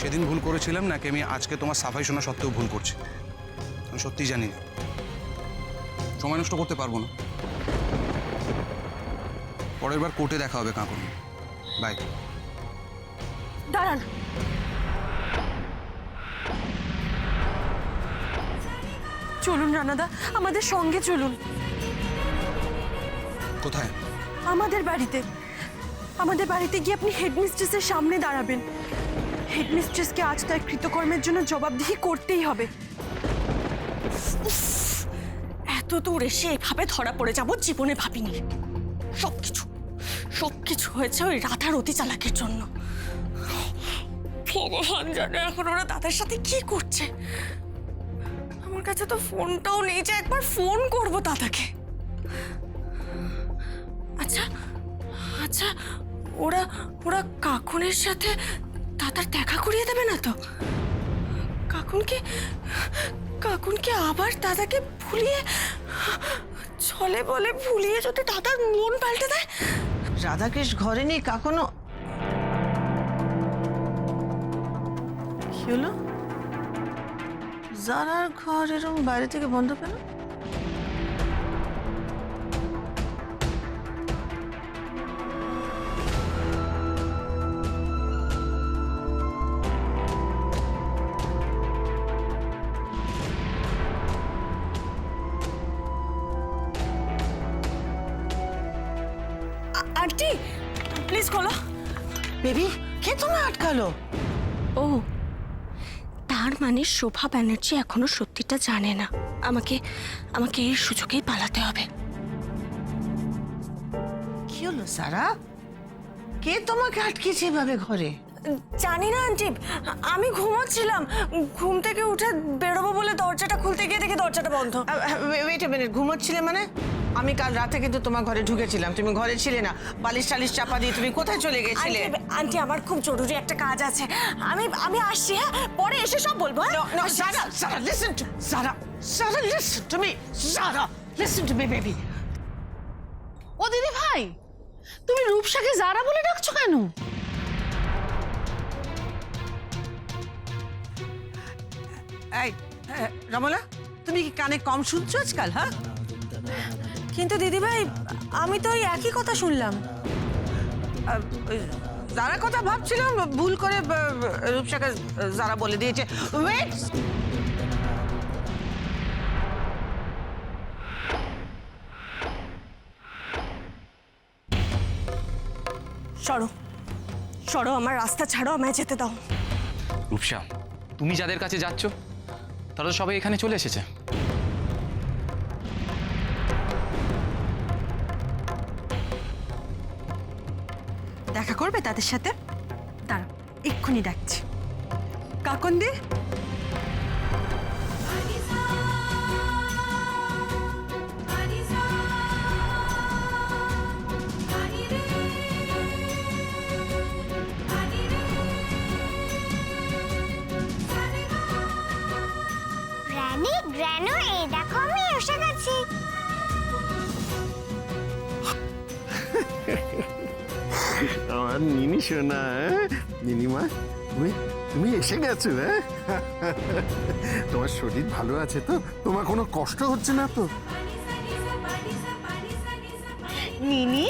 সেদিন ভুল করেছিলাম নাকি আমি আজকে তোমার সাফাই শোনা সত্ত্বেও ভুল করছি আমি সত্যিই জানি না। সময় নষ্ট করতে পারবো না। পরের বার কোর্টে দেখা হবে কাকুন। বাই। দাঁড়ান, চলুন রানাদা, আমাদের সঙ্গে চলুন। কোথায়? আমাদের বাড়িতে। আমাদের বাড়িতে গিয়ে আপনি হেডমিস্ট্রেসের সামনে দাঁড়াবেন। হেডমিস্ট্রেসকে আজ তার কৃতকর্মের জন্য জবাবদিহি করতেই হবে। এত দূর এসে এভাবে ধরা পড়ে যাব জীবনে ভাবিনি। সবকিছু হয়েছে ওই রাধার অতি চালাকের জন্য। ভগবান জানে এখন ওরা দাদার সাথে কি করছে। আমার কাছে তো ফোনটাও নেই যে একবার ফোন করব দাদাকে। আচ্ছা আচ্ছা, ওরা ওরা কাকুনের সাথে দাদার দেখা করিয়ে দেবে না তো? কাকুনকে আবার দাদাকে ভুলিয়ে, ছলে বলে ভুলিয়ে যদি দাদার মন পাল্টে দেয়। রাধাকেশ ঘরে নেই, কাকুনও। কি হলো? জারার ঘর এরকম বাইরে থেকে বন্ধ কেন? আন্টি প্লিজ খোলো। বেবি, কে তোমায় আটকালো? ও, তার মানে শোভা ব্যানার্জি এখনো সত্যিটা জানে না। আমাকে এই সুযোগেই পালাতে হবে। কি হলো সারা? কে তোমাকে আটকেছে এভাবে ঘরে? জানি না আন্টি, আমি ঘুমোচ্ছিলাম। ঘুম থেকে উঠে বেরোবো বলে দরজাটা খুলতে গিয়ে দেখি দরজাটা বন্ধ। ওয়েট আ মিনিট, ঘুমোচ্ছিলে মানে? আমি কাল রাতে কিন্তু তোমার ঘরে ঢুকেছিলাম, তুমি ঘরে ছিলে না। বালিশ টালিশ চাপা দিয়ে তুমি কোথায় চলে গেছিলে? আন্টি আমার খুব জরুরি একটা কাজ আছে, আমি আসছি। হ্যাঁ, পরে এসে সব বলবো। No, Zara, listen to Zara, listen to me. Zara, listen to me, baby. ও দিদি ভাই, তুমি রূপসাকে জারা বলে ডাকছো কেন? এই রমলা, তুমি কি কানে কম শুনছো আজকাল? হ্যাঁ, কিন্তু দিদি ভাই, আমি তো ওই একই কথা শুনলাম। যারা কথা ভাবছিলাম ভুল করে রূপসাকে যারা বলে দিয়েছে। ওয়েট, সরো, আমার রাস্তা ছাড়ো, আমায় যেতে দাও। রূপসা, তুমি যাদের কাছে যাচ্ছ তারা তো সবাই এখানে চলে এসেছে। দেখা করবে তাদের সাথে? দাঁড়া, এক্ষুনি ডাকছি। কাকন্দি, গ্র্যানো, এই দেখো আমি এসে গেছি। আমার নিনি সোনা, নিনিমা, তুমি এসে গেছো? হ্যাঁ, তোমার শরীর ভালো আছে তো? তোমার কোনো কষ্ট হচ্ছে না তো? মিনি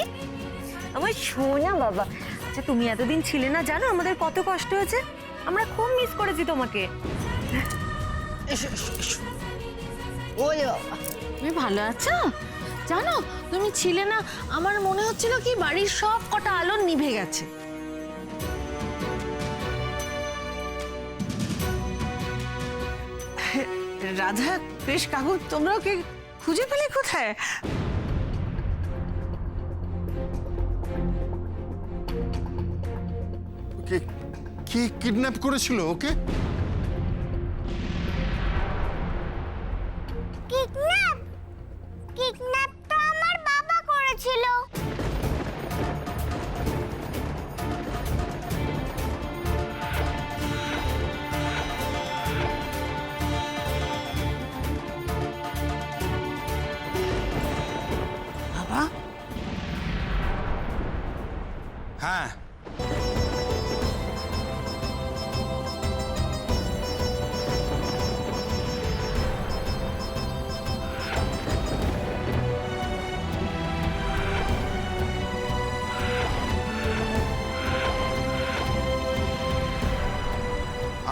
আমার সোনা বাবা। আচ্ছা, তুমি এতদিন ছিলে না, জানো আমাদের কত কষ্ট হয়েছে। আমরা খুব মিস করেছি তোমাকে। তুমি ভালো আছো? জানো, তুমি ছিলে না, আমার মনে হচ্ছিল কি বাড়ির সব কটা আলো নিভে গেছে। রাধা, কৃষ, কাকু, তোমরাও কি খুঁজে পেলে কোথায়? কে কিডন্যাপ করেছিল ওকে? কিডন্যাপ তো আমার বাবা করেছিল। বাবা, হ্যাঁ,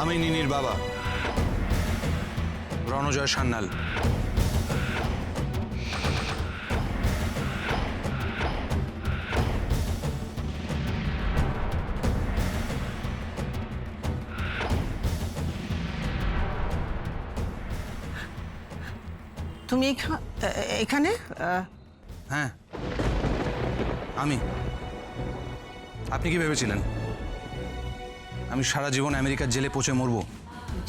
আমি নিনির বাবা, রণজয় সান্যাল। তুমি এখানে হ্যাঁ, আমি। আপনি কি ভেবেছিলেন আমি সারা জীবন আমেরিকার জেলে পচে মরবো?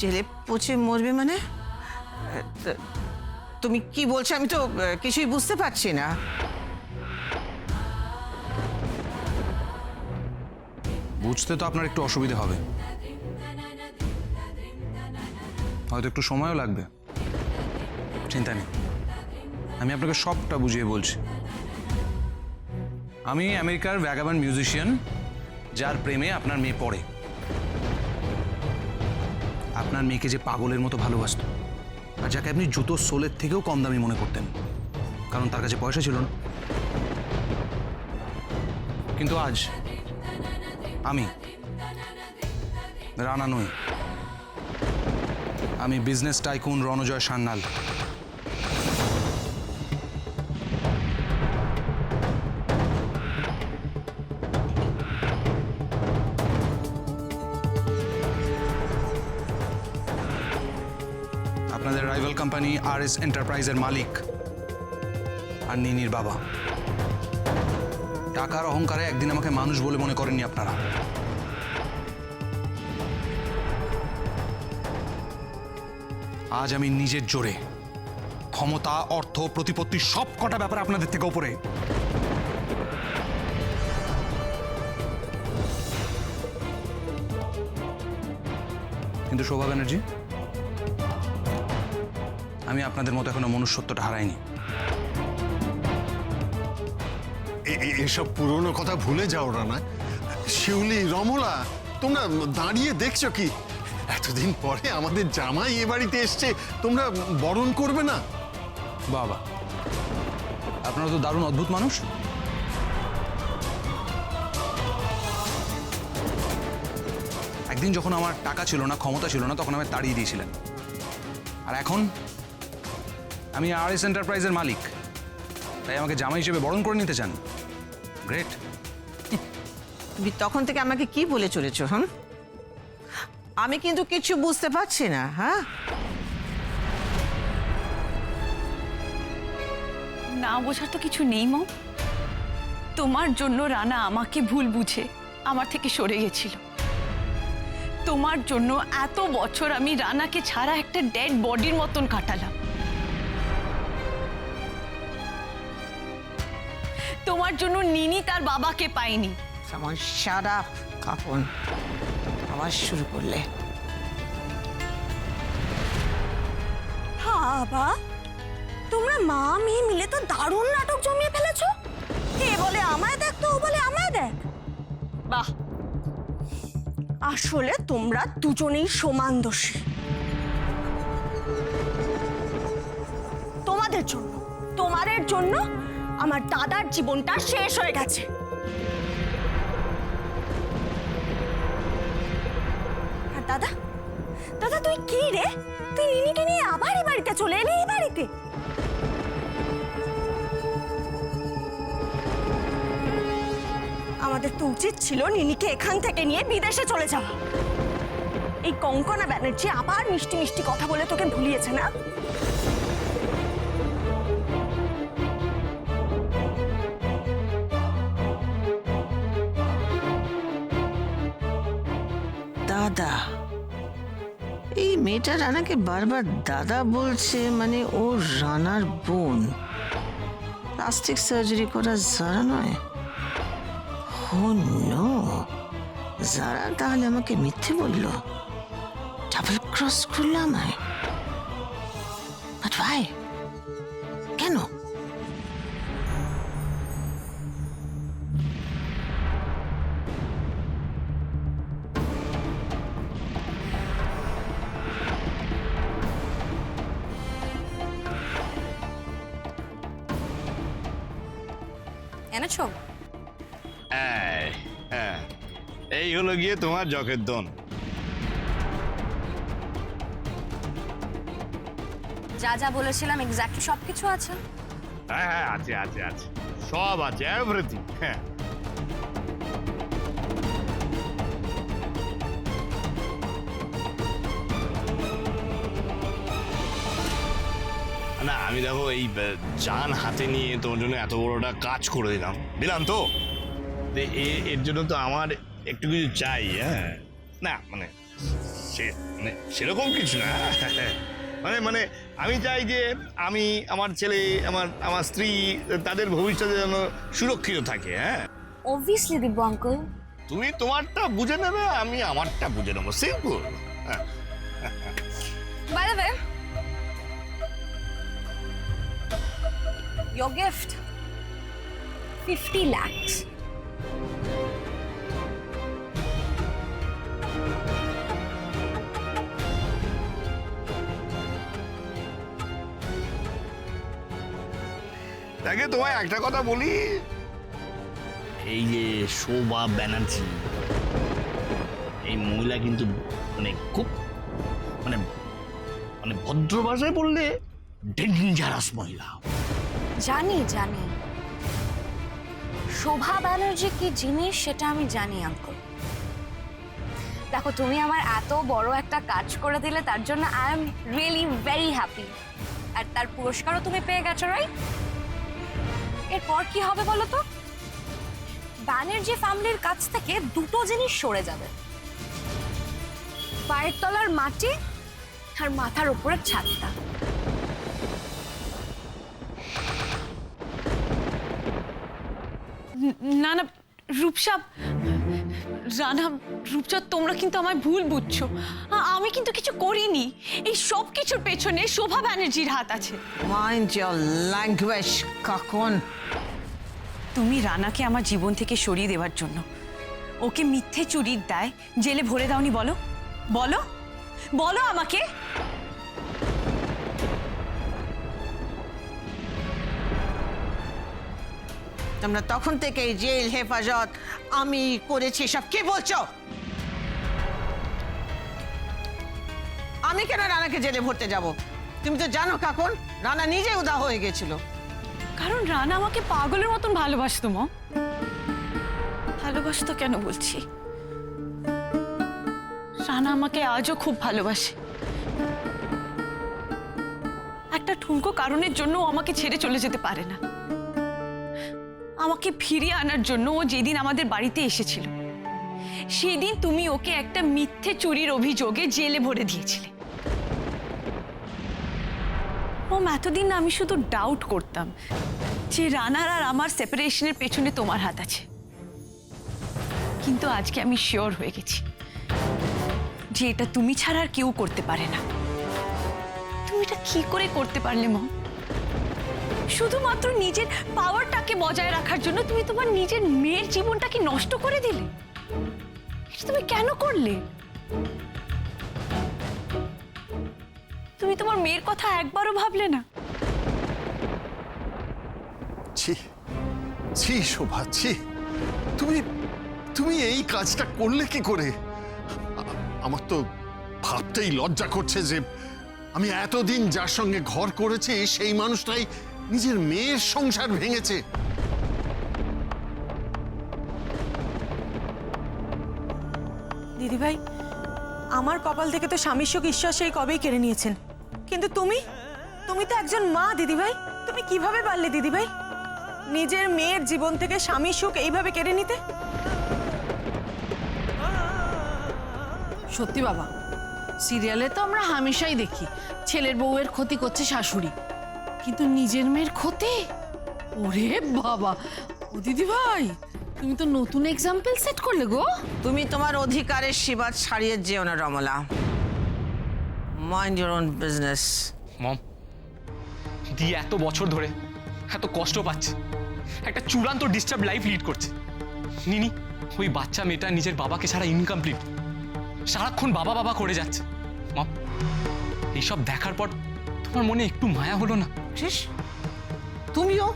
জেলে পচে মরবে মানে? তুমি কি বলছো? আমি তো কিছুই বুঝতে পারছি না। বুঝতে তো আপনার একটু অসুবিধা হবে, হয়তো একটু সময়ও লাগবে। চিন্তা নেই, আমি আপনাকে সবটা বুঝিয়ে বলছি। আমি আমেরিকার ভ্যাগাবান্ড মিউজিশিয়ান, যার প্রেমে আপনার মেয়ে পড়ে। আপনার মেয়েকে যে পাগলের মতো ভালোবাসত, আর যাকে আপনি জুতো সোলের থেকেও কম দামি মনে করতেন, কারণ তার কাছে পয়সা ছিল না। কিন্তু আজ আমি রানা নই, আমি বিজনেস টাইকুন রণজয় সান্যাল। আপনাদের রাইভাল কোম্পানি RS এন্টারপ্রাইজের মালিক আর নিনির বাবা। টাকার অহংকারে একদিন আমাকে মানুষ বলে মনে করেননি আপনারা। আজ আমি নিজের জোরে ক্ষমতা, অর্থ, প্রতিপত্তি সব কটা ব্যাপারে আপনাদের থেকে ওপরে। কিন্তু শোভা ব্যানার্জি, আমি আপনাদের মতো এখনো মনুষ্যত্বটা হারাইনি। এসব পুরনো কথা ভুলে যাও রানা। শিউলি, রমলা, তোমরা দাঁড়িয়ে দেখছো কি? এতদিন পরে আমাদের জামাই এ বাড়িতে এসছে, তোমরা বরণ করবে না? বাবা, আপনারা তো দারুণ অদ্ভুত মানুষ। একদিন যখন আমার টাকা ছিল না, ক্ষমতা ছিল না, তখন আমায় তাড়িয়ে দিয়েছিলেন। আর এখন আমি RS এন্টারপ্রাইজের মালিক, তাই আমাকে জামাই হিসেবে বরণ করে নিতে চান? গ্রেট। তুমি তখন থেকে আমাকে কি বলে চলেছো? আমি কিন্তু কিছু বুঝতে পারছি না। হ্যাঁ, না বোঝার তো কিছু নেই মম। তোমার জন্য রানা আমাকে ভুল বুঝে আমার থেকে সরে গেছিল। তোমার জন্য এত বছর আমি রানাকে ছাড়া একটা ডেড বডির মতন কাটালাম। তোমার জন্য নিনি তার বাবাকে পায়নি। আমার সারা কাপন আবার শুরু করলে। বাবা, তোমরা মা মেয়ে মিলে তো দারুণ নাটক জমিয়ে ফেলেছো। এ বলে আমায় দেখ, তো ও বলে আমায় দেখ। বাহ, আসলে তোমরা দুজনেই সমান দোষী। তোমাদের জন্য আমার দাদার জীবনটা শেষ হয়ে গেছে। আর দাদা, দাদা তুই কি রে? তুই নিনিকে নিয়ে আবার এই বাড়িতে চলে এলি? এই বাড়িতে আমাদের তো উচিত ছিল নিনিকে এখান থেকে নিয়ে বিদেশে চলে যাওয়া। এই কঙ্কনা ব্যানার্জি আবার মিষ্টি মিষ্টি কথা বলে তোকে ভুলিয়েছে না? দাদা, এই মেয়েটা রানাকে বারবার দাদা বলছে, মানে ও রানার বোন। প্লাস্টিক সার্জারি করা যারা নয়। ও নো, যারা তাহলে আমাকে মিথ্যে বললো, ডাবল ক্রস করলো আমায়। বাট ভাই, কেন? এনেছো? এই হলো গিয়ে তোমার জকের দন। যা যা বলেছিলাম এক্স্যাক্টলি সবকিছু আছে? হ্যাঁ হ্যাঁ আছে আছে আছে, সব আছে, এভরিথিং। হ্যাঁ না, আমি দেখো এই জান হাতে নিয়ে তোমার জন্য এত বড়টা কাজ করে দিলাম দিলাম তো, এর জন্য তো আমার একটু কিছু চাই। হ্যাঁ না মানে মানে সেরকম কিছু না, মানে মানে আমি চাই যে আমি, আমার ছেলে, আমার স্ত্রী, তাদের ভবিষ্যতে যেন সুরক্ষিত থাকে। হ্যাঁ অবভিয়াসলি দিব্য আঙ্কেল। তুমি তোমারটা বুঝে নেবে, আমি আমারটা বুঝে নেবো, simple. By the way, your gift 50 lakhs. দেখে তোমায় একটা কথা বলি, এই যে শোভা ব্যানার্জি, এই মহিলা কিন্তু মানে খুব মানে মানে ভদ্র ভাষায় বললে ডেঞ্জারাস মহিলা। জানি জানি শোভা ব্যানার্জি কি জিনিস সেটা আমি জানি আঙ্কেল। দেখো তুমি আমার এত বড় একটা কাজ করে দিলে, তার জন্য I am really very happy. আর তার পুরস্কারও তুমি পেয়ে গেছো, রাইট? এরপর কি হবে বলো তো? ব্যানার্জি ফ্যামিলির কাছ থেকে দুটো জিনিস সরে যাবে, পায়ের তলার মাটি আর মাথার উপরের ছাদটা। না না রূপসা, রানা, রূপসা তোমরা কিন্তু আমায় ভুল বুঝছো। আমি কিন্তু কিছু করিনি। এই সব কিছুর পেছনে শোভা ব্যানার্জির হাত আছে। Mind your language Kakon. তুমি রানাকে আমার জীবন থেকে সরিয়ে দেওয়ার জন্য ওকে মিথ্যে চুরির দায় জেলে ভরে দাওনি? বলো বলো বলো আমাকে। তোমরা তখন থেকে জেল হেফাজত আমি করেছি সব কি বলছো? আমি কেন রানাকে জেলে ভরতে যাব? তুমি তো জানো কাকন, রানা নিজে উদা হয়ে গেছিল। কারণ রানা আমাকে পাগলের মতন ভালোবাসতো। মা ভালোবাসতো কেন বলছি, রানা আমাকে আজও খুব ভালোবাসে। একটা ঠুনকো কারণের জন্য ও আমাকে ছেড়ে চলে যেতে পারে না। আমাকে ফিরিয়ে আনার জন্য ও যেদিন আমাদের বাড়িতে এসেছিল, সেদিন তুমি ওকে একটা মিথ্যে চুরির অভিযোগে জেলে ভরে দিয়েছিলে। এতদিন আমি শুধু ডাউট করতাম যে রানার আর আমার সেপারেশনের পেছনে তোমার হাত আছে, কিন্তু আজকে আমি শিওর হয়ে গেছি যে এটা তুমি ছাড়া আর কেউ করতে পারে না। তুমি এটা কি করে করতে পারলে মা? শুধুমাত্র নিজের পাওয়ারটাকে বজায় রাখার জন্য তুমি তোমার নিজের মেয়ের জীবনটাকে নষ্ট করে দিলে। এটা তুমি কেন করলে? তুমি তোমার মেয়ের কথা একবারও ভাবলে না? ছি ছি শোভা, ছি, তুমি তুমি এই কাজটা করলে কি করে? আমার তো ভাবতেই লজ্জা করছে যে আমি এতদিন যার সঙ্গে ঘর করেছি সেই মানুষটাই নিজের মেয়ের সংসার ভেঙেছে। দিদিভাই, আমার কপাল থেকে তো স্বামীর সুখ ঈশ্বর সেই কবেই কেড়ে নিয়েছেন, কিন্তু তুমি তো একজন মা দিদিভাই। তুমি কিভাবে পারলে দিদিভাই নিজের মেয়ের জীবন থেকে স্বামীর সুখ এইভাবে কেড়ে নিতে? সত্যি বাবা, সিরিয়ালে তো আমরা হামেশাই দেখি ছেলের বউয়ের ক্ষতি করছে শাশুড়ি, কিন্তু নিজের মেয়ের ক্ষতি? ওরে বাবা, ও দিদি ভাই তুমি তো নতুন এক্সাম্পল সেট করলে গো। তুমি তোমার অধিকারের সীমা ছাড়িয়ে যেও না Ramola. Mind your own business. Mom, দিয়ে এত বছর ধরে এত কষ্ট পাচ্ছে, একটা চূড়ান্ত ডিস্টার্ব লাইফ লিড করছে। নিনি, ওই বাচ্চা মেয়েটা নিজের বাবাকে ছাড়া ইনকমপ্লিট, সারাক্ষণ বাবা বাবা করে যাচ্ছে। মম, এইসব দেখার পর তোমার মনে একটু মায়া হলো না? তুমিও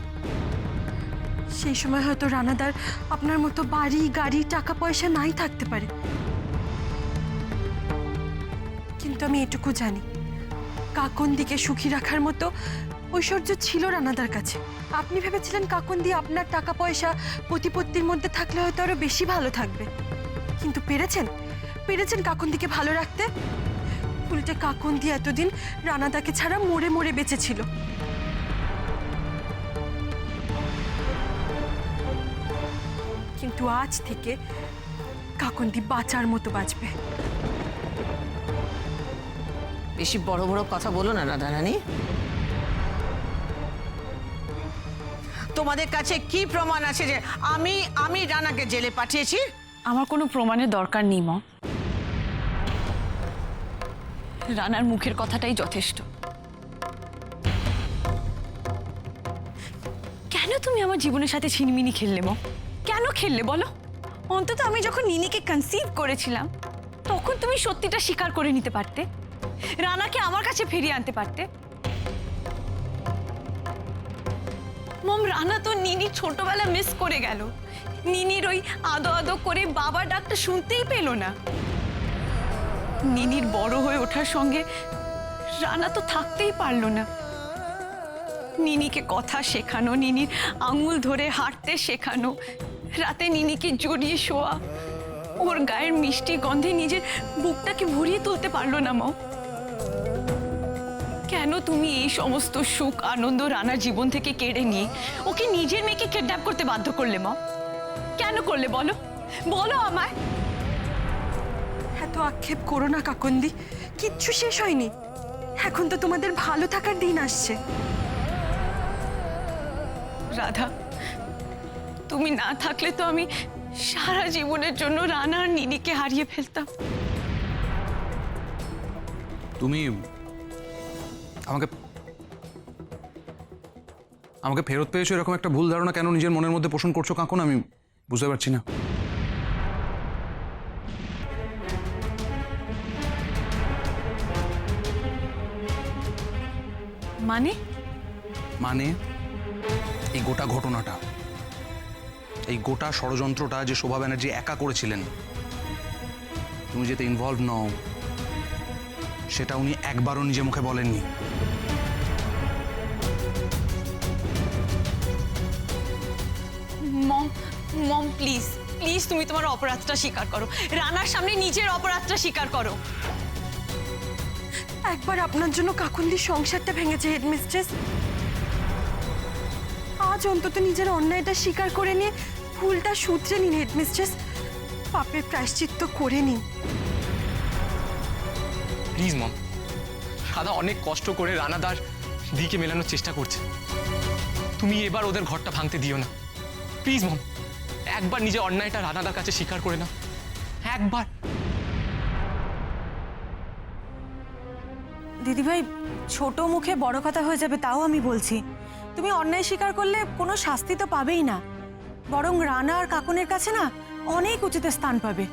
সেই সময় হয়তো রানাদার আপনার মতো বাড়ি গাড়ি টাকা পয়সা নাই থাকতে পারে, কিন্তু আমি এটুকু জানি কাকন্দিকে সুখী রাখার মতো ঐশ্বর্য ছিল রানাদার কাছে। আপনি ভেবেছিলেন কাকন্দি আপনার টাকা পয়সা প্রতিপত্তির মধ্যে থাকলে হয়তো আরো বেশি ভালো থাকবে, কিন্তু পেরেছেন কাকন্দিকে ভালো রাখতে? উল্টে কাকন্দি এতদিন রানাদাকে ছাড়া মরে মরে বেঁচে ছিল। কিন্তু আজ থেকে কাকন্দি বাঁচার মতো বাঁচবে। বেশি বড় বড় কথা বলো না রাধারানী। তোমাদের কাছে কি প্রমাণ আছে যে আমি রানাকে জেলে পাঠিয়েছি? আমার কোনো প্রমাণের দরকার নেই মা। রানার মুখের কথাটাই যথেষ্ট। কেন তুমি আমার জীবনের সাথে ছিনিমিনি খেললে মা? কেন খেললে বলো? অন্তত আমি যখন নিনিকে কনসিভ করেছিলাম তখন তুমি সত্যিটা স্বীকার করে নিতে পারতে, রানাকে আমার কাছে ফিরিয়ে আনতে পারতে। মম, রানা তো নিনি ছোটবেলা মিস করে গেল। নিনির ওই আদো আদো করে বাবা ডাকটা শুনতেই পেল না। নিনির বড় হয়ে ওঠার সঙ্গে রানা তো থাকতেই পারলো না। নিনিকে কথা শেখানো, নিনির আঙুল ধরে হাঁটতে শেখানো, রাতে নিনিকে জড়িয়ে শোয়া, ওর গায়ের মিষ্টি গন্ধে নিজের বুকটাকে ভরিয়ে তুলতে পারলো না মা। কেন তুমি এই সমস্ত সুখ আনন্দ রানার জীবন থেকে কেড়ে নিয়ে ওকে নিজের মেয়েকে কিডন্যাপ করতে বাধ্য করলে মা? কেন করলে বলো? বলো আমায়। এত আক্ষেপ করো না কাকন্দি, কিচ্ছু শেষ হয়নি। এখন তো তোমাদের ভালো থাকার দিন আসছে। রাধা, তুমি না থাকলে তো আমি সারা জীবনের জন্য রানা আর নিনিকে হারিয়ে ফেলতাম। তুমি আমাকে ফেরত পেয়েছো এরকম একটা ভুল ধারণা কেন নিজের মনের মধ্যে পোষণ করছো কাকুন? আমি বুঝতে পারছি না। মানে মানে এই গোটা ঘটনাটা, এই গোটা ষড়যন্ত্রটা যে শোভা ব্যানার্জি একা করেছিলেন, তুমি যেতে ইনভলভ নও সেটা উনি একবারও নিজে মুখে বলেননি। মম, মম প্লিজ প্লিজ তুমি তোমার অপরাধটা স্বীকার করো। রানার সামনে নিজের অপরাধটা স্বীকার করো। একবার আপনার জন্য কাকুন্দির সংসারটা ভেঙেছে হেডমিস্ট্রেস। আজ অন্তত নিজের অন্যায়টা স্বীকার করে নিয়ে ভুলটা শুধরে নিন হেডমিস্ট্রেস। পাপের প্রায়শ্চিত্ত করে নিন। প্লিজ মম, রাধা অনেক কষ্ট করে রানাদার দিকে মেলানোর চেষ্টা করছে। তুমি এবার ওদের ঘরটা ভাঙতে দিও না প্লিজ মম। একবার নিজের অন্যায়টা রানাদার কাছে স্বীকার করে নাও, একবার। দিদিভাই, ছোট মুখে বড় কথা হয়ে যাবে তাও আমি বলছি। তুমি অন্যায় স্বীকার করলে কোনো শাস্তি তো পাবেই না, বরং রানা আর কাকুনের কাছে না অনেক উঁচুতে স্থান পাবে।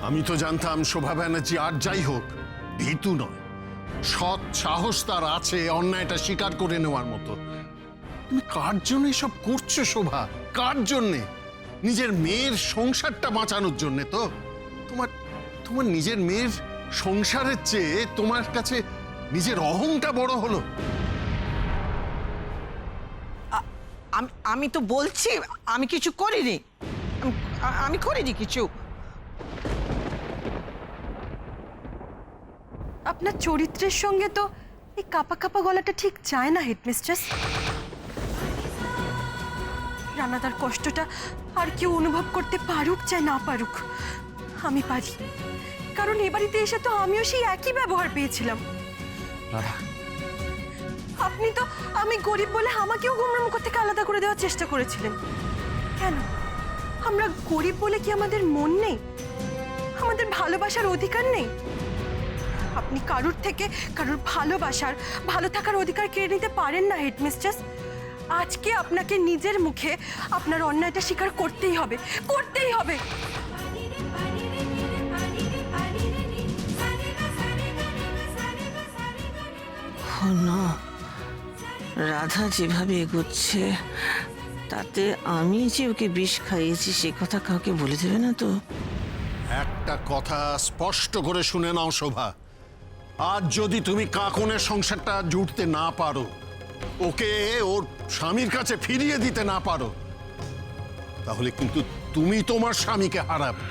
আমি তো জানতাম শোভা ব্যানার্জি আর যাই হোক ভীতু নয়, সৎ সাহস তার আছে অন্যায়টা স্বীকার করে নেওয়ার মতো। তুমি কার জন্য এসব করছো শোভা? কার জন্যে? নিজের মেয়ের সংসারটা বাঁচানোর জন্যে তো? তোমার নিজের মেয়ের সংসারের চেয়ে তোমার কাছে নিজের অহংটা বড় হলো। আমি তো বলছি আমি কিছু করিনি, আমি করিনি কিছু। আপনার চরিত্রের সঙ্গে তো এই কাপা কাপা গলাটা ঠিক যায় না হেডমিস্ট্রেস। রানাদার কষ্টটা আর কেউ অনুভব করতে পারুক চাই না পারুক, আমি পারি। কারণ এ বাড়িতে এসে তো আমিও সেই একই ব্যবহার পেয়েছিলাম। আপনি তো আমি গরিব বলে আমাকেও গুমরাম থেকে আলাদা করে দেওয়ার চেষ্টা করেছিলেন। কেন? আমরা গরিব বলে কি আমাদের মন নেই? আমাদের ভালোবাসার অধিকার নেই? আপনি কারুর থেকে কারুর ভালোবাসার ভালো থাকার অধিকার কেড়ে নিতে পারেন না হেডমিস্ট্রেস। আজকে আপনাকে নিজের মুখে আপনার অন্যায়টা স্বীকার করতেই হবে, করতেই হবে। না, রাধা যেভাবে এগোচ্ছে তাতে আমি যে ওকে বিষ খাইয়েছি সে কথা কাউকে বলে দেবে না তো? একটা একটা কথা স্পষ্ট করে শুনে নাও শোভা, আজ যদি তুমি কাকনের সংসারটা জুড়তে না পারো, ওকে ওর স্বামীর কাছে ফিরিয়ে দিতে না পারো, তাহলে কিন্তু তুমি তোমার স্বামীকে হারাবে।